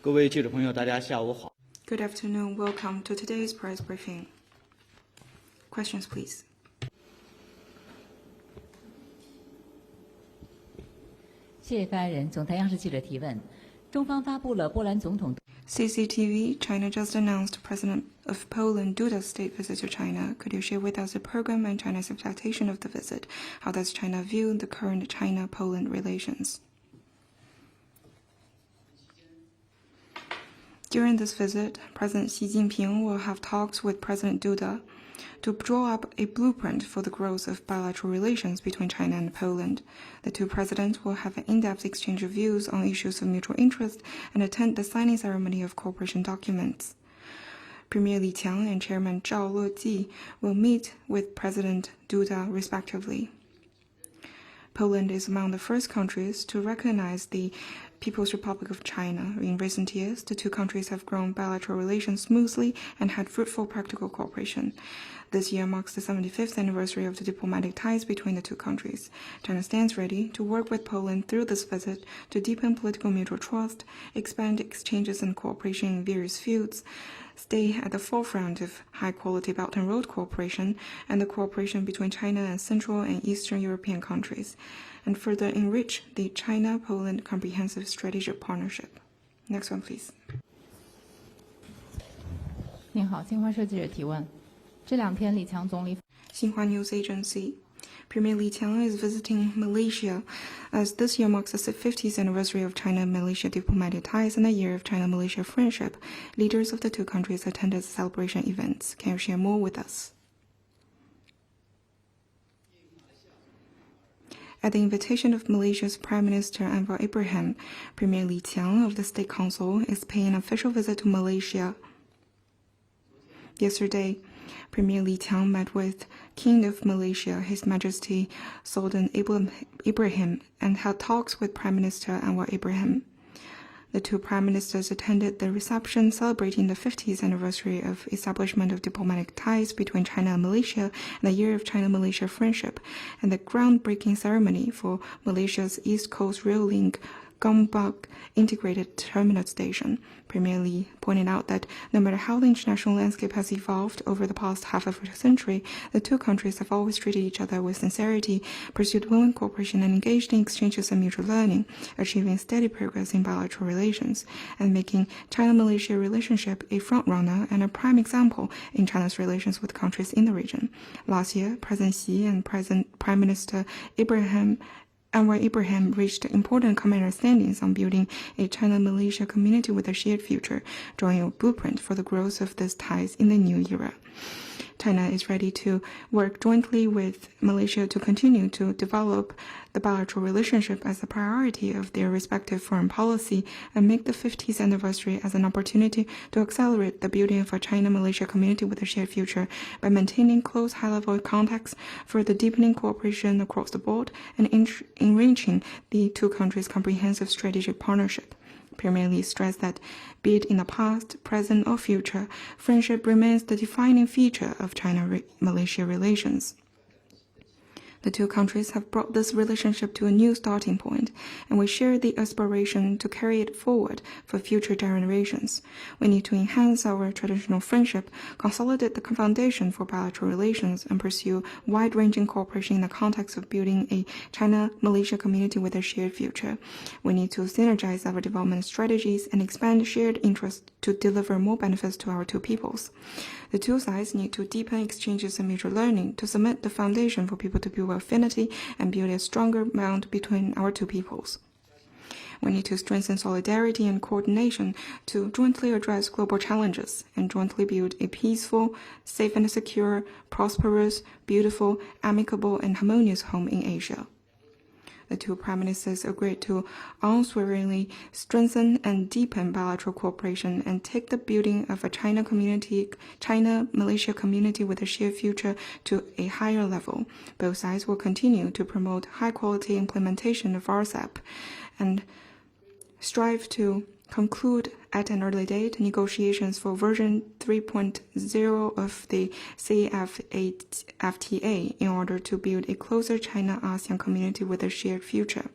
各位记者朋友，大家下午好。 Good afternoon. Welcome to today's press briefing. Questions, please. 谢谢发言人。总台央视记者提问：中方发布了波兰总统。 CCTV, China just announced President of Poland Duda's state visit to China. Could you share with us the program and China's expectation of the visit? How does China view the current China-Poland relations? During this visit, President Xi Jinping will have talks with President Duda to draw up a blueprint for the growth of bilateral relations between China and Poland. The two presidents will have an in-depth exchange of views on issues of mutual interest and attend the signing ceremony of cooperation documents. Premier Li Qiang and Chairman Zhao Leji will meet with President Duda respectively. Poland is among the first countries to recognize the People's Republic of China. In recent years, the two countries have grown bilateral relations smoothly and had fruitful practical cooperation. This year marks the 75th anniversary of the diplomatic ties between the two countries. China stands ready to work with Poland through this visit to deepen political mutual trust, expand exchanges and cooperation in various fields, stay at the forefront of high-quality Belt and Road cooperation and the cooperation between China and Central and Eastern European countries, and further enrich the China-Poland Comprehensive Strategic Partnership. Next one, please. 您好，新华社记者提问：这两天李强总理。Xinhua News Agency. Premier Li Qiang is visiting Malaysia, as this year marks the 50th anniversary of China-Malaysia diplomatic ties and a year of China-Malaysia friendship. Leaders of the two countries attended the celebration events. Can you share more with us? At the invitation of Malaysia's Prime Minister Anwar Ibrahim, Premier Li Qiang of the State Council is paying an official visit to Malaysia. Yesterday, Premier Li Qiang met with King of Malaysia, His Majesty Sultan Ibrahim, and held talks with Prime Minister Anwar Ibrahim. The two prime ministers attended the reception celebrating the 50th anniversary of establishment of diplomatic ties between China and Malaysia and the year of China-Malaysia friendship, and the groundbreaking ceremony for Malaysia's East Coast Rail Link Gombak Integrated Terminal Station. Premier Li pointed out that no matter how the international landscape has evolved over the past half of a century, the two countries have always treated each other with sincerity, pursued willing cooperation, and engaged in exchanges and mutual learning, achieving steady progress in bilateral relations, and making China-Malaysia relationship a front-runner and a prime example in China's relations with countries in the region. Last year, President Xi and Prime Minister Anwar Ibrahim reached important common understandings on building a China-Malaysia community with a shared future, drawing a blueprint for the growth of these ties in the new era. China is ready to work jointly with Malaysia to continue to develop the bilateral relationship as a priority of their respective foreign policy and make the 50th anniversary as an opportunity to accelerate the building of a China-Malaysia community with a shared future by maintaining close high-level contacts, further deepening cooperation across the board, and enriching the two countries' comprehensive strategic partnership. Premier Li stressed that, be it in the past, present, or future, friendship remains the defining feature of China-Malaysia relations. The two countries have brought this relationship to a new starting point, and we share the aspiration to carry it forward for future generations. We need to enhance our traditional friendship, consolidate the foundation for bilateral relations, and pursue wide-ranging cooperation in the context of building a China-Malaysia community with a shared future. We need to synergize our development strategies and expand shared interests to deliver more benefits to our two peoples. The two sides need to deepen exchanges and mutual learning to cement the foundation for people to build affinity and build a stronger bond between our two peoples. We need to strengthen solidarity and coordination to jointly address global challenges and jointly build a peaceful, safe and secure, prosperous, beautiful, amicable and harmonious home in Asia. The two prime ministers agreed to unswervingly strengthen and deepen bilateral cooperation and take the building of a China-Malaysia community with a shared future to a higher level. Both sides will continue to promote high-quality implementation of RCEP and strive to conclude at an early date negotiations for version 3.0 of the CFTA in order to build a closer China-ASEAN community with a shared future.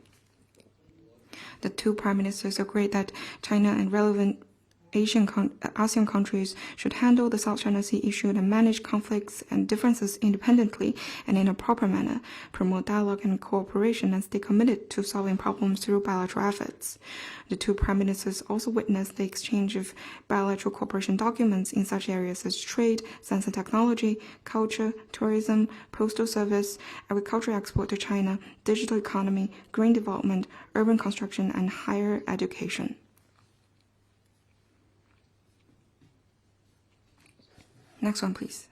The two prime ministers agreed that China and relevant ASEAN countries should handle the South China Sea issue and manage conflicts and differences independently and in a proper manner, promote dialogue and cooperation, and stay committed to solving problems through bilateral efforts. The two prime ministers also witnessed the exchange of bilateral cooperation documents in such areas as trade, science and technology, culture, tourism, postal service, agricultural export to China, digital economy, green development, urban construction, and higher education. Next one, please.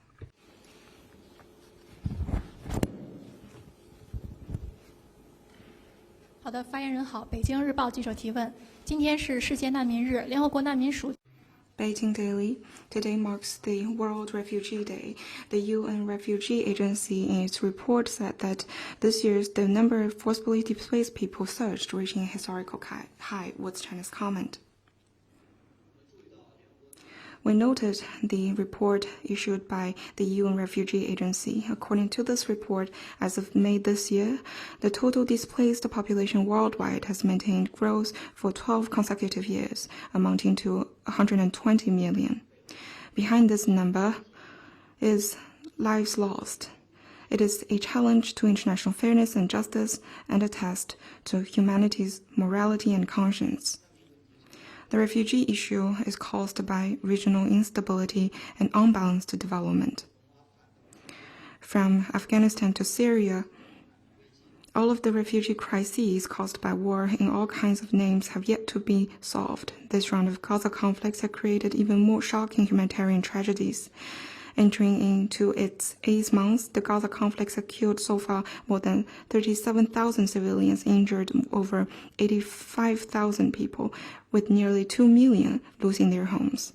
好的，发言人好，北京日报记者提问：今天是世界难民日，联合国难民署。 Beijing Daily. Today marks the World Refugee Day. The UN Refugee Agency in its report said that this year the number of forcibly displaced people surged, reaching a historical high. What's China's comment? We noted the report issued by the UN Refugee Agency. According to this report, as of May this year, the total displaced population worldwide has maintained growth for 12 consecutive years, amounting to 120 million. Behind this number is lives lost. It is a challenge to international fairness and justice and a test to humanity's morality and conscience. The refugee issue is caused by regional instability and unbalanced development. From Afghanistan to Syria, all of the refugee crises caused by war in all kinds of names have yet to be solved. This round of Gaza conflicts has created even more shocking humanitarian tragedies. Entering into its 8th month, the Gaza conflict has killed so far more than 37,000 civilians, injured over 85,000 people, with nearly 2 million losing their homes.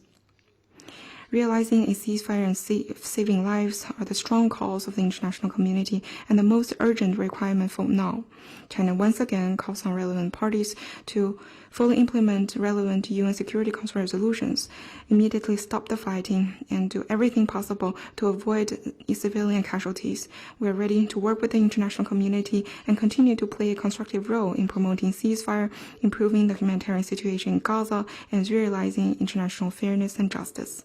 Realizing a ceasefire and saving lives are the strong calls of the international community and the most urgent requirement for now. China once again calls on relevant parties to fully implement relevant UN Security Council resolutions, immediately stop the fighting, and do everything possible to avoid civilian casualties. We are ready to work with the international community and continue to play a constructive role in promoting ceasefire, improving the humanitarian situation in Gaza, and realizing international fairness and justice.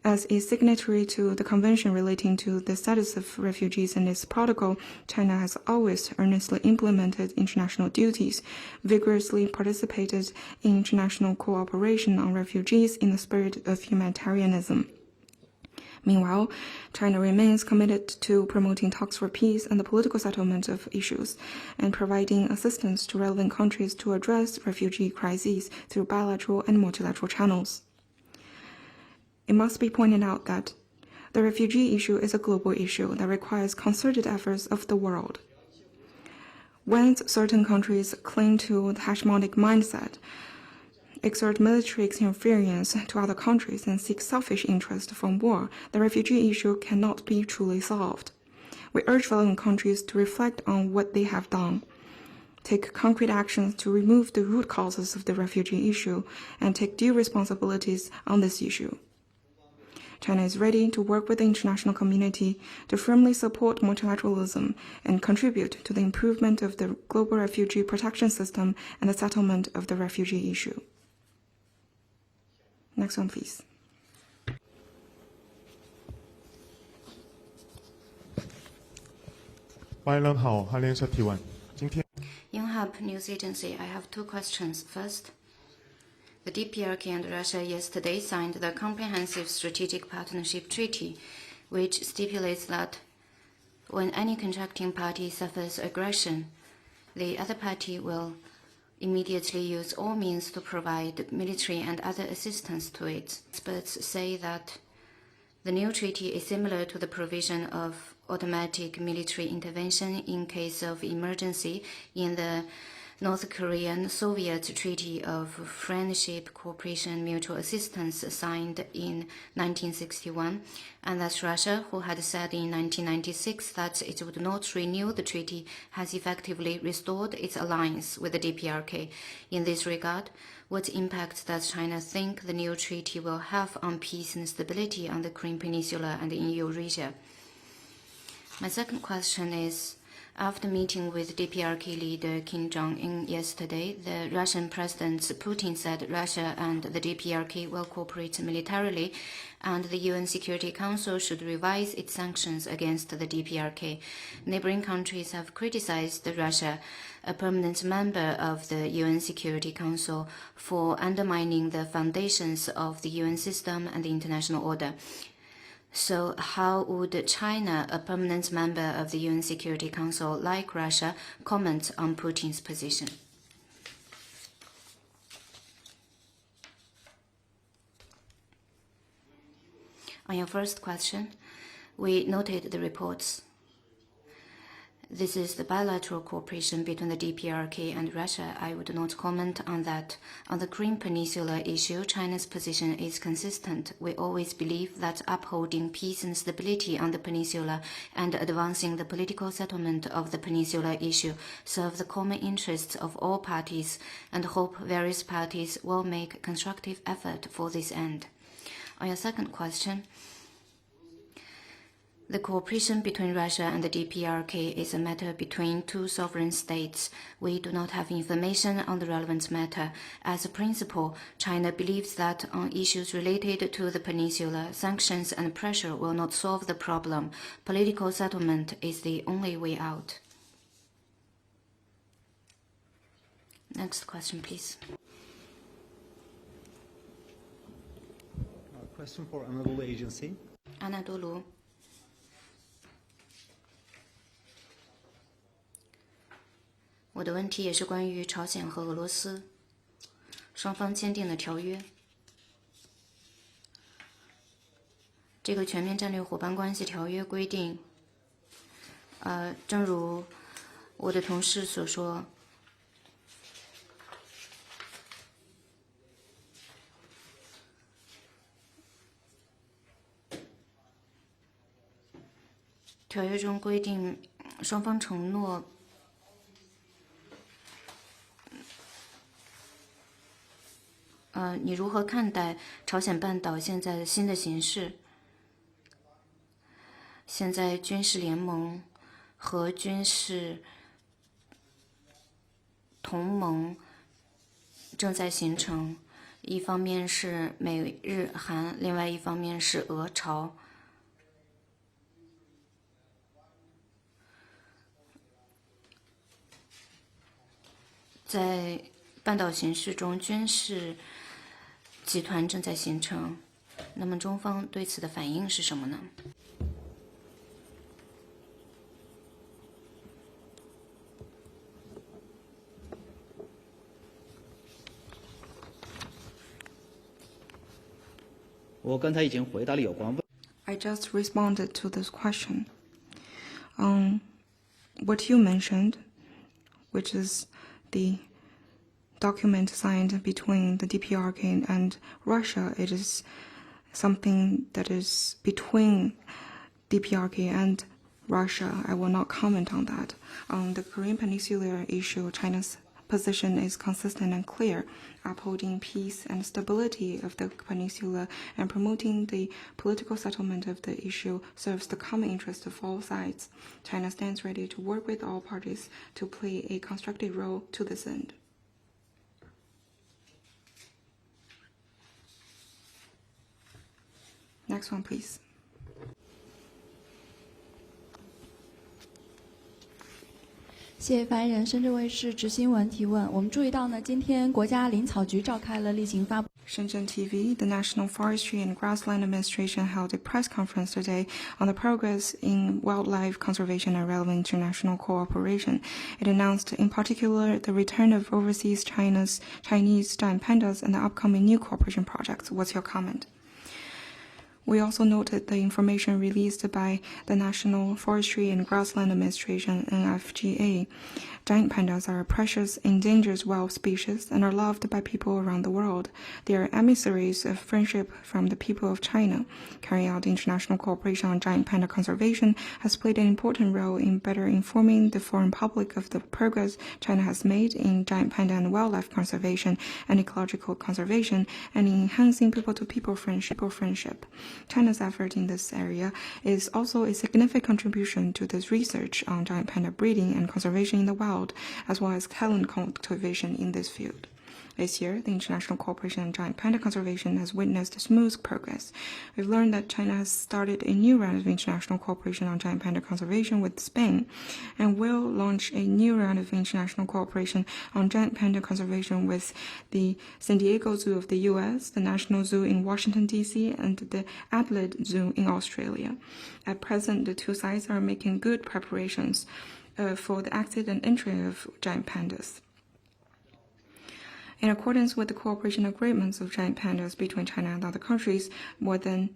As a signatory to the Convention relating to the status of refugees and its protocol, China has always earnestly implemented international duties, vigorously participated in international cooperation on refugees in the spirit of humanitarianism. Meanwhile, China remains committed to promoting talks for peace and the political settlement of issues, and providing assistance to relevant countries to address refugee crises through bilateral and multilateral channels. It must be pointed out that the refugee issue is a global issue that requires concerted efforts of the world. When certain countries cling to the hegemonic mindset, exert military interference to other countries, and seek selfish interest from war, the refugee issue cannot be truly solved. We urge relevant countries to reflect on what they have done, take concrete actions to remove the root causes of the refugee issue, and take due responsibilities on this issue. China is ready to work with the international community to firmly support multilateralism and contribute to the improvement of the global refugee protection system and the settlement of the refugee issue. Next one, please. 发言人好，韩联社提问。今天 Yonhap News Agency, I have two questions. First, the DPRK and Russia yesterday signed the Comprehensive Strategic Partnership Treaty, which stipulates that when any contracting party suffers aggression, the other party will immediately use all means to provide military and other assistance to it. Experts say that the new treaty is similar to the provision of automatic military intervention in case of emergency in the North Korean-Soviet Treaty of Friendship, Cooperation and Mutual Assistance signed in 1961, and that Russia, who had said in 1996 that it would not renew the treaty, has effectively restored its alliance with the DPRK. In this regard, what impact does China think the new treaty will have on peace and stability on the Korean Peninsula and in Eurasia? My second question is, After meeting with DPRK leader Kim Jong-un yesterday, the Russian President Putin said Russia and the DPRK will cooperate militarily, and the UN Security Council should revise its sanctions against the DPRK. Neighboring countries have criticized Russia, a permanent member of the UN Security Council, for undermining the foundations of the UN system and the international order. So how would China, a permanent member of the UN Security Council like Russia, comment on Putin's position? On your first question, we noted the reports. This is the bilateral cooperation between the DPRK and Russia. I would not comment on that. On the Korean Peninsula issue, China's position is consistent. We always believe that upholding peace and stability on the peninsula and advancing the political settlement of the peninsula issue serve the common interests of all parties, and hope various parties will make constructive effort for this end. On your second question, the cooperation between Russia and the DPRK is a matter between two sovereign states. We do not have information on the relevant matter. As a principle, China believes that on issues related to the peninsula, sanctions and pressure will not solve the problem. Political settlement is the only way out. Next question, please. A question for Anadolu Agency. Anadolu.我的问题也是关于朝鲜和俄罗斯双方签订的条约。这个全面战略伙伴关系条约规定，正如我的同事所说，条约中规定，双方承诺你如何看待朝鲜半岛现在的新的形势？现在军事联盟和军事同盟正在形成，一方面是美日韩，另外一方面是俄朝。在半岛形势中，军事集团正在形成，那么中方对此的反应是什么呢？我刚才已经回答了有关问。I just responded to this question. What you mentioned, which is the document signed between the DPRK and Russia, it is something that is between DPRK and Russia. I will not comment on that. On the Korean Peninsula issue, China's position is consistent and clear, upholding peace and stability of the peninsula and promoting the political settlement of the issue serves the common interest of all sides. China stands ready to work with all parties to play a constructive role to this end. Next one, please. 谢谢发言人。深圳卫视执新闻提问：我们注意到呢，今天国家林草局召开了例行发布。Shenzhen TV, the National Forestry and Grassland Administration held a press conference today on the progress in wildlife conservation and relevant international cooperation. It announced, in particular, the return of overseas Chinese giant pandas and the upcoming new cooperation projects. What's your comment? We also noted the information released by the National Forestry and Grassland Administration, NFGA. Giant pandas are a precious endangered wild species and are loved by people around the world. They are emissaries of friendship from the people of China. Carrying out international cooperation on giant panda conservation has played an important role in better informing the foreign public of the progress China has made in giant panda and wildlife conservation and ecological conservation, and in enhancing people-to-people friendship. China's effort in this area is also a significant contribution to this research on giant panda breeding and conservation in the wild, as well as talent cultivation in this field. This year, the international cooperation on giant panda conservation has witnessed smooth progress. We've learned that China has started a new round of international cooperation on giant panda conservation with Spain, and will launch a new round of international cooperation on giant panda conservation with the San Diego Zoo of the U.S., the National Zoo in Washington, D.C., and the Adelaide Zoo in Australia. At present, the two sides are making good preparations for the exit and entry of giant pandas. In accordance with the cooperation agreements of giant pandas between China and other countries, more than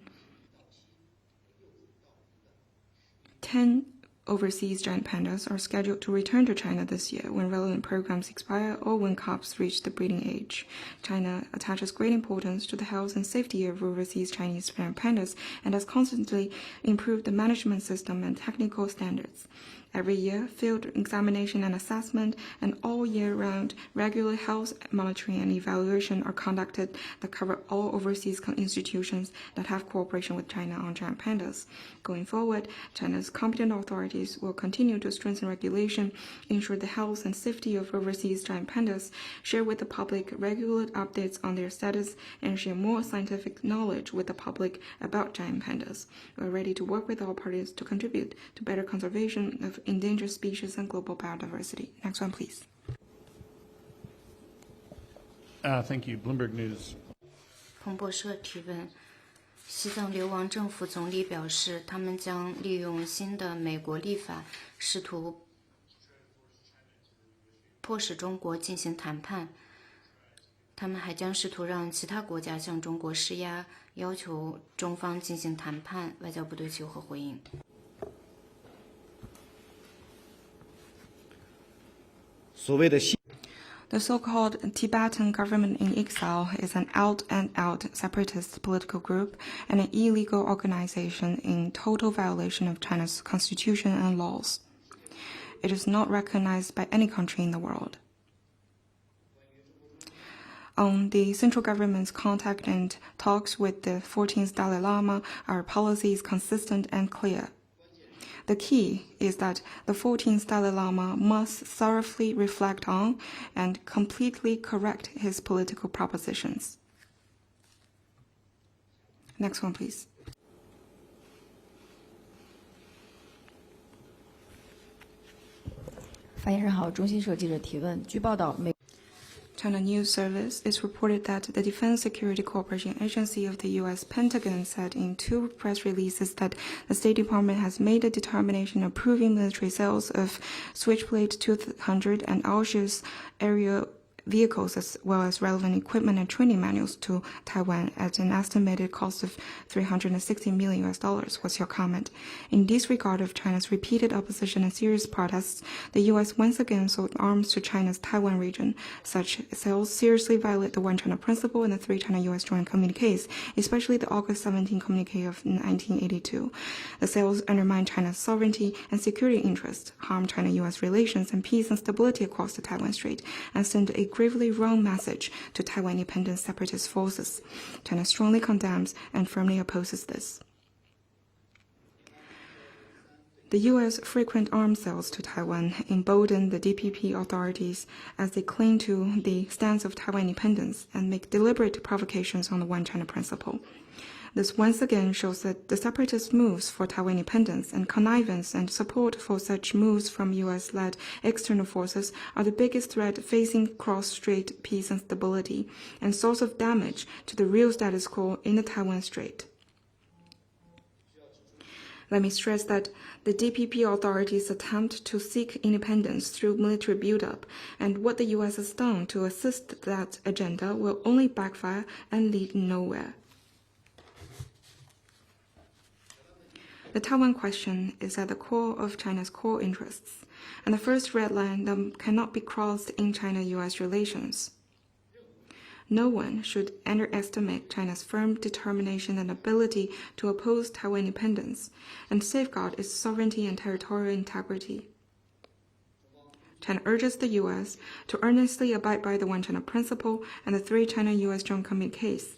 10 overseas giant pandas are scheduled to return to China this year when relevant programs expire or when cubs reach the breeding age. China attaches great importance to the health and safety of overseas Chinese giant pandas and has constantly improved the management system and technical standards. Every year, field examination and assessment and all year-round regular health monitoring and evaluation are conducted that cover all overseas institutions that have cooperation with China on giant pandas. Going forward, China's competent authorities will continue to strengthen regulation, ensure the health and safety of overseas giant pandas, share with the public regular updates on their status, and share more scientific knowledge with the public about giant pandas. We are ready to work with all parties to contribute to better conservation of endangered species and global biodiversity. Next one, please. Thank you. Bloomberg News. 彭博社提问：西藏流亡政府总理表示，他们将利用新的美国立法，试图迫使中国进行谈判。他们还将试图让其他国家向中国施压，要求中方进行谈判。外交部对其有何回应？ The so-called Tibetan government in exile is an out-and-out separatist political group and an illegal organization in total violation of China's constitution and laws. It is not recognized by any country in the world. On the central government's contact and talks with the 14th Dalai Lama, our policy is consistent and clear. The key is that the 14th Dalai Lama must thoroughly reflect on and completely correct his political propositions. Next one, please. 发言人好，中新社记者提问：据报道，美 China News Service is reported that the Defense Security Cooperation Agency of the U.S. Pentagon said in two press releases that the State Department has made a determination approving military sales of Switchblade 200 and Algiers area vehicles as well as relevant equipment and training manuals to Taiwan at an estimated cost of $360 million. What's your comment? In disregard of China's repeated opposition and serious protests, the U.S. once again sold arms to China's Taiwan region. Such sales seriously violate the One China principle and the three China-U.S. joint communiques, especially the August 17 communique of 1982. The sales undermine China's sovereignty and security interests, harm China-U.S. relations and peace and stability across the Taiwan Strait, and send a gravely wrong message to Taiwan independent separatist forces. China strongly condemns and firmly opposes this. The U.S. frequent arms sales to Taiwan embolden the DPP authorities as they cling to the stance of Taiwan independence and make deliberate provocations on the One China principle. This once again shows that the separatist moves for Taiwan independence and connivance and support for such moves from U.S.-led external forces are the biggest threat facing cross-strait peace and stability and source of damage to the real status quo in the Taiwan Strait. Let me stress that the DPP authorities attempt to seek independence through military buildup, and what the U.S. has done to assist that agenda will only backfire and lead nowhere. The Taiwan question is at the core of China's core interests, and the first red line that cannot be crossed in China-U.S. relations. No one should underestimate China's firm determination and ability to oppose Taiwan independence and safeguard its sovereignty and territorial integrity. China urges the U.S. to earnestly abide by the One China principle and the three China-U.S. joint communiques,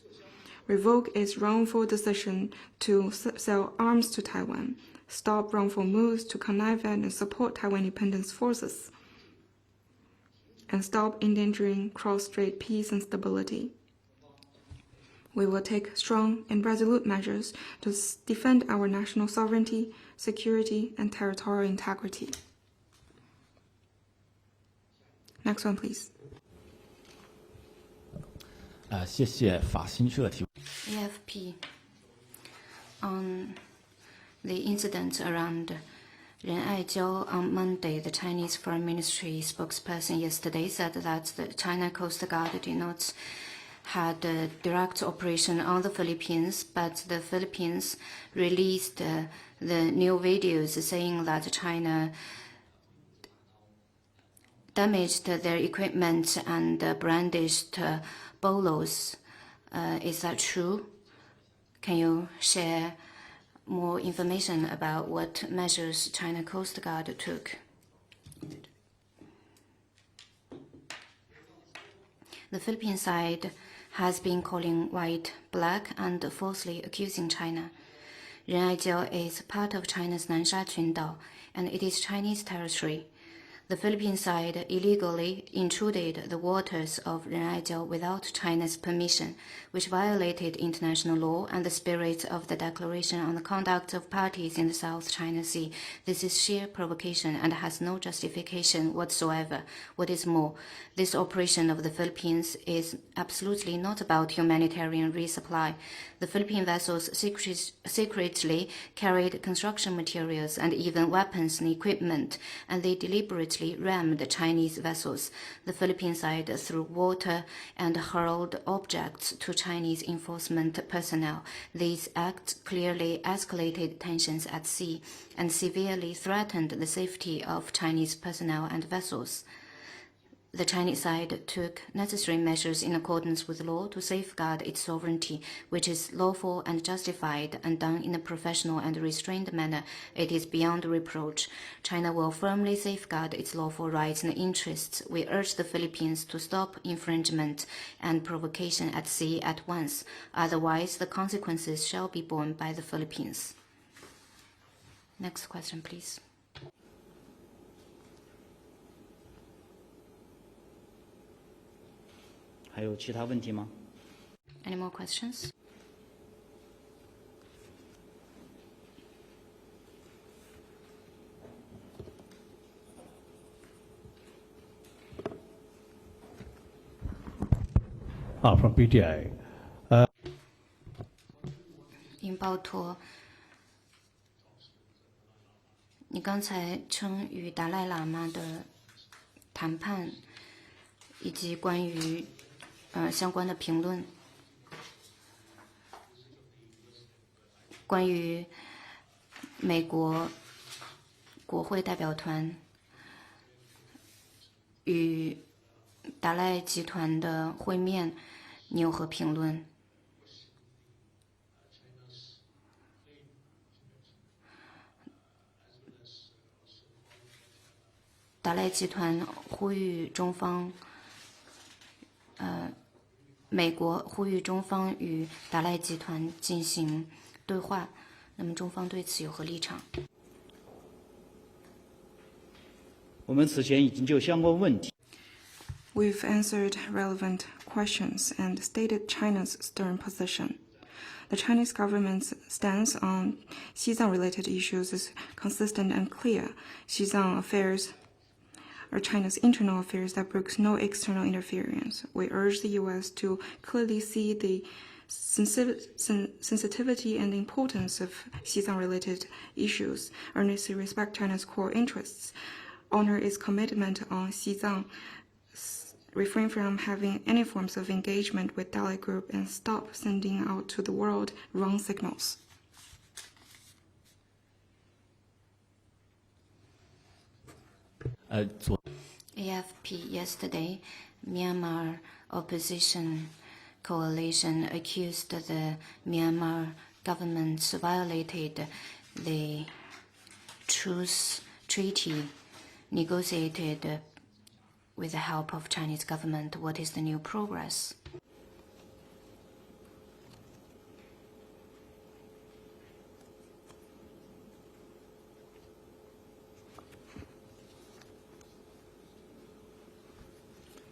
revoke its wrongful decision to sell arms to Taiwan, stop wrongful moves to connive at and support Taiwan independence forces, and stop endangering cross-strait peace and stability. We will take strong and resolute measures to defend our national sovereignty, security, and territorial integrity. Next one, please. 谢谢法新社提问。AFP on the incident around Ren'ai Reef on Monday, the Chinese Foreign Ministry spokesperson yesterday said that the China Coast Guard did not had a direct operation on the Philippines, but the Philippines released the new videos saying that China damaged their equipment and brandished bolos. Is that true? Can you share more information about what measures China Coast Guard took? The Philippine side has been calling white black and falsely accusing China. Ren'ai Reef is part of China's Nansha Qundao, and it is Chinese territory. The Philippine side illegally intruded the waters of Ren'ai Reef without China's permission, which violated international law and the spirit of the Declaration on the Conduct of Parties in the South China Sea. This is sheer provocation and has no justification whatsoever. What is more, this operation of the Philippines is absolutely not about humanitarian resupply. The Philippine vessels secretly carried construction materials and even weapons and equipment, and they deliberately rammed the Chinese vessels. The Philippine side threw water and hurled objects to Chinese enforcement personnel. These acts clearly escalated tensions at sea and severely threatened the safety of Chinese personnel and vessels. The Chinese side took necessary measures in accordance with law to safeguard its sovereignty, which is lawful and justified and done in a professional and restrained manner. It is beyond reproach. China will firmly safeguard its lawful rights and interests. We urge the Philippines to stop infringement and provocation at sea at once. Otherwise, the consequences shall be borne by the Philippines. Next question, please. Any more questions? From PTI. 引爆托，你刚才称与达赖喇嘛的谈判，以及关于相关的评论，关于美国国会代表团与达赖集团的会面，你有何评论？达赖集团呼吁中方，美国呼吁中方与达赖集团进行对话，那么中方对此有何立场？我们此前已经就相关问题。We've answered relevant questions and stated China's stern position. The Chinese government's stance on Xizang-related issues is consistent and clear. Xizang affairs are China's internal affairs that brooks no external interference. We urge the U.S. to clearly see the sensitivity and importance of Xizang-related issues, earnestly respect China's core interests, honor its commitment on Xizang, refrain from having any forms of engagement with Dalai Group, and stop sending out to the world wrong signals. AFP yesterday, Myanmar opposition coalition accused the Myanmar government violated the truce treaty negotiated with the help of Chinese government. What is the new progress?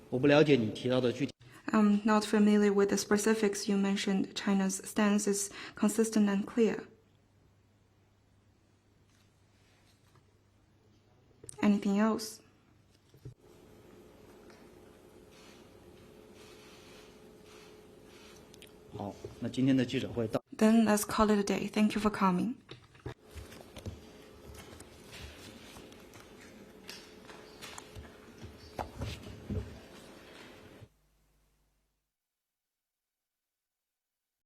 我不了解你提到的具体。I'm not familiar with the specifics you mentioned. China's stance is consistent and clear. Anything else? 好，那今天的记者会到。Then let's call it a day. Thank you for coming.